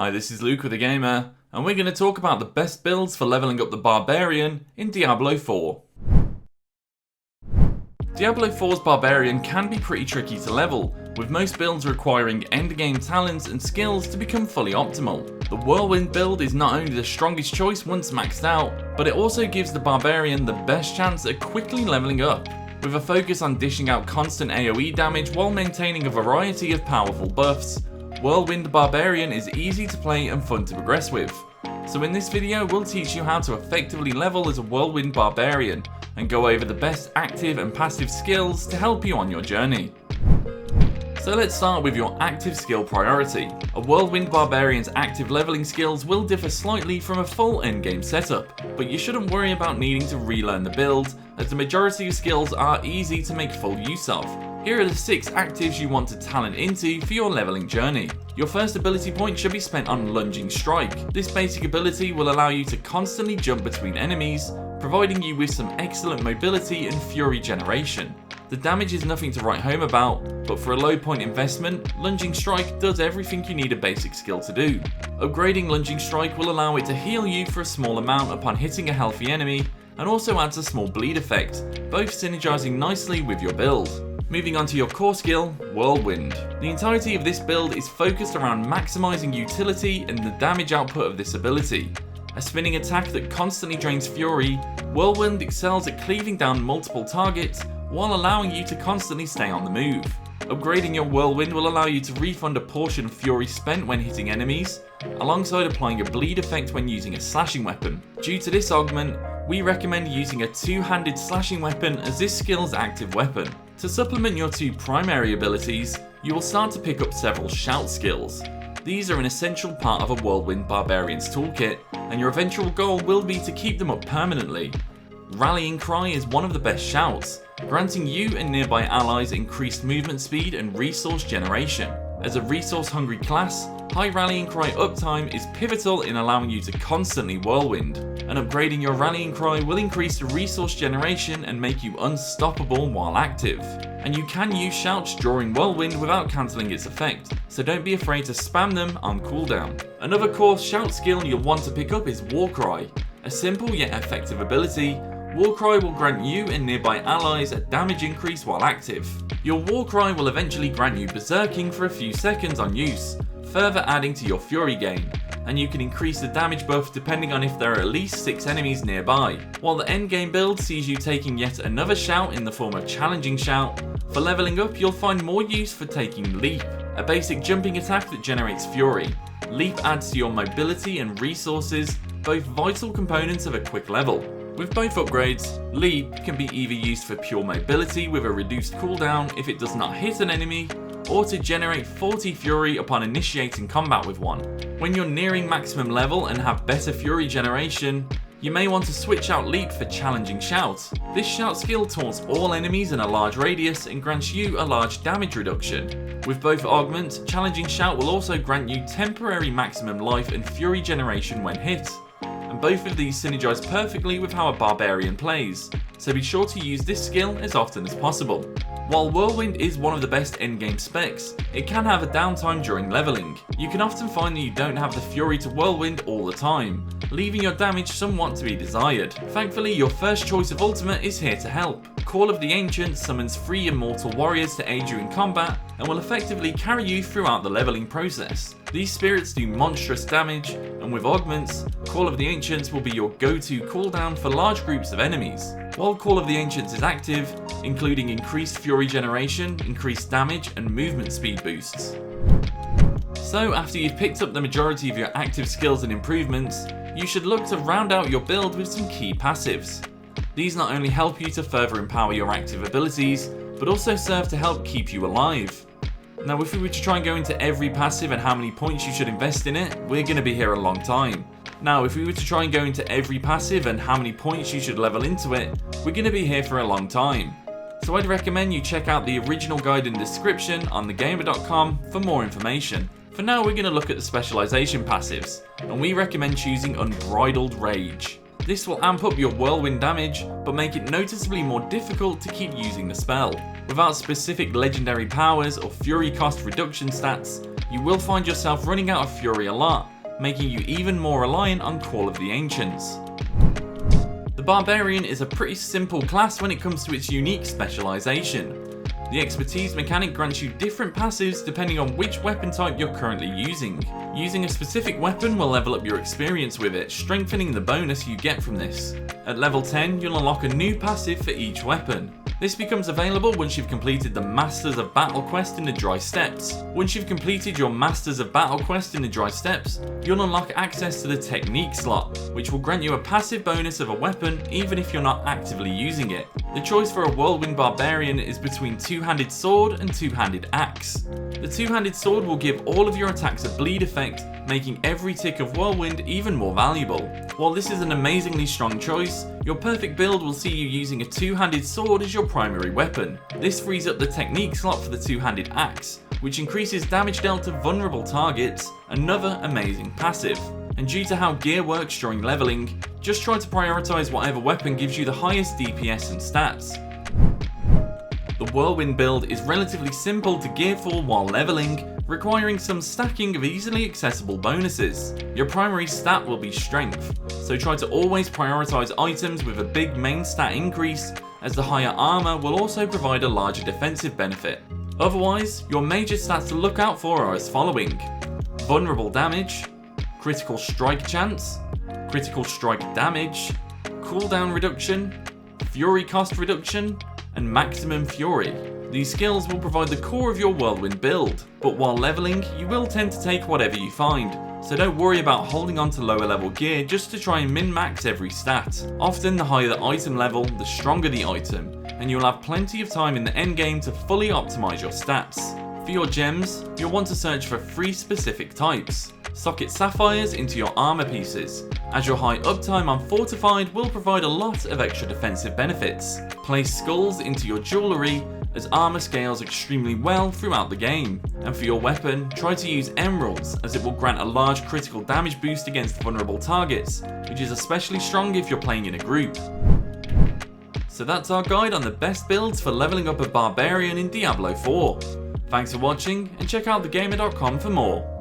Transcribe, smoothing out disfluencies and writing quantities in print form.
Hi, this is Luke with the Gamer, and we're going to talk about the best builds for leveling up the Barbarian in Diablo 4. Diablo 4's Barbarian can be pretty tricky to level, with most builds requiring endgame talents and skills to become fully optimal. The Whirlwind build is not only the strongest choice once maxed out, but it also gives the Barbarian the best chance at quickly leveling up, with a focus on dishing out constant AoE damage while maintaining a variety of powerful buffs. Whirlwind Barbarian is easy to play and fun to progress with. So in this video we'll teach you how to effectively level as a Whirlwind Barbarian and go over the best active and passive skills to help you on your journey. So let's start with your active skill priority. A Whirlwind Barbarian's active leveling skills will differ slightly from a full endgame setup, but you shouldn't worry about needing to relearn the build, as the majority of skills are easy to make full use of. Here are the 6 actives you want to talent into for your leveling journey. Your first ability point should be spent on Lunging Strike. This basic ability will allow you to constantly jump between enemies, providing you with some excellent mobility and fury generation. The damage is nothing to write home about, but for a low point investment, Lunging Strike does everything you need a basic skill to do. Upgrading Lunging Strike will allow it to heal you for a small amount upon hitting a healthy enemy, and also adds a small bleed effect, both synergizing nicely with your build. Moving on to your core skill, Whirlwind. The entirety of this build is focused around maximizing utility and the damage output of this ability. A spinning attack that constantly drains fury, Whirlwind excels at cleaving down multiple targets while allowing you to constantly stay on the move. Upgrading your Whirlwind will allow you to refund a portion of fury spent when hitting enemies, alongside applying a bleed effect when using a slashing weapon. Due to this augment, we recommend using a two-handed slashing weapon as this skill's active weapon. To supplement your 2 primary abilities, you will start to pick up several shout skills. These are an essential part of a Whirlwind Barbarian's toolkit, and your eventual goal will be to keep them up permanently. Rallying Cry is one of the best shouts, granting you and nearby allies increased movement speed and resource generation. As a resource-hungry class, high Rallying Cry uptime is pivotal in allowing you to constantly Whirlwind, and upgrading your Rallying Cry will increase the resource generation and make you unstoppable while active. And you can use shouts during Whirlwind without cancelling its effect, so don't be afraid to spam them on cooldown. Another core shout skill you'll want to pick up is Warcry. A simple yet effective ability, Warcry will grant you and nearby allies a damage increase while active. Your Warcry will eventually grant you berserking for a few seconds on use, further adding to your fury gain, and you can increase the damage buff depending on if there are at least 6 enemies nearby. While the endgame build sees you taking yet another shout in the form of Challenging Shout, for leveling up you'll find more use for taking Leap, a basic jumping attack that generates fury. Leap adds to your mobility and resources, both vital components of a quick level. With both upgrades, Leap can be either used for pure mobility with a reduced cooldown if it does not hit an enemy, or to generate 40 fury upon initiating combat with one. When you're nearing maximum level and have better fury generation, you may want to switch out Leap for Challenging Shout. This shout skill taunts all enemies in a large radius and grants you a large damage reduction. With both augments, Challenging Shout will also grant you temporary maximum life and fury generation when hit, and both of these synergize perfectly with how a Barbarian plays, so be sure to use this skill as often as possible. While Whirlwind is one of the best endgame specs, it can have a downtime during leveling. You can often find that you don't have the fury to Whirlwind all the time, leaving your damage somewhat to be desired. Thankfully, your first choice of ultimate is here to help. Call of the Ancients summons 3 immortal warriors to aid you in combat and will effectively carry you throughout the leveling process. These spirits do monstrous damage, and with augments, Call of the Ancients will be your go-to cooldown for large groups of enemies. While Call of the Ancients is active, including increased fury generation, increased damage, and movement speed boosts. So after you've picked up the majority of your active skills and improvements, you should look to round out your build with some key passives. These not only help you to further empower your active abilities, but also serve to help keep you alive. Now if we were to try and go into every passive and how many points you should invest in it, we're going to be here a long time. Now if we were to try and go into every passive and how many points you should level into it, we're going to be here for a long time. So I'd recommend you check out the original guide in the description on thegamer.com for more information. For now we're going to look at the specialization passives, and we recommend choosing Unbridled Rage. This will amp up your Whirlwind damage, but make it noticeably more difficult to keep using the spell. Without specific legendary powers or fury cost reduction stats, you will find yourself running out of fury a lot, making you even more reliant on Call of the Ancients. The Barbarian is a pretty simple class when it comes to its unique specialization. The expertise mechanic grants you different passives depending on which weapon type you're currently using. Using a specific weapon will level up your experience with it, strengthening the bonus you get from this. At level 10, you'll unlock a new passive for each weapon. This becomes available once you've completed the Masters of Battle quest in the Dry Steppes. Once you've completed your Masters of Battle quest in the Dry Steppes, you'll unlock access to the Technique slot, which will grant you a passive bonus of a weapon even if you're not actively using it. The choice for a Whirlwind Barbarian is between Two-Handed Sword and Two-Handed Axe. The Two-Handed Sword will give all of your attacks a bleed effect, making every tick of Whirlwind even more valuable. While this is an amazingly strong choice, your perfect build will see you using a Two-Handed Sword as your primary weapon. This frees up the Technique slot for the Two-Handed Axe, which increases damage dealt to vulnerable targets, another amazing passive. And due to how gear works during leveling, just try to prioritize whatever weapon gives you the highest DPS and stats. The Whirlwind build is relatively simple to gear for while leveling, requiring some stacking of easily accessible bonuses. Your primary stat will be strength, so try to always prioritize items with a big main stat increase, as the higher armor will also provide a larger defensive benefit. Otherwise, your major stats to look out for are as following: vulnerable damage, critical strike chance, critical strike damage, cooldown reduction, fury cost reduction, and maximum fury. These skills will provide the core of your Whirlwind build, but while leveling, you will tend to take whatever you find, so don't worry about holding on to lower level gear just to try and min-max every stat. Often the higher the item level, the stronger the item, and you'll have plenty of time in the endgame to fully optimize your stats. For your gems, you'll want to search for 3 specific types. Socket sapphires into your armor pieces, as your high uptime on fortified will provide a lot of extra defensive benefits. Place skulls into your jewellery, as armor scales extremely well throughout the game. And for your weapon, try to use emeralds, as it will grant a large critical damage boost against vulnerable targets, which is especially strong if you're playing in a group. So that's our guide on the best builds for leveling up a Barbarian in Diablo 4. Thanks for watching, and check out thegamer.com for more.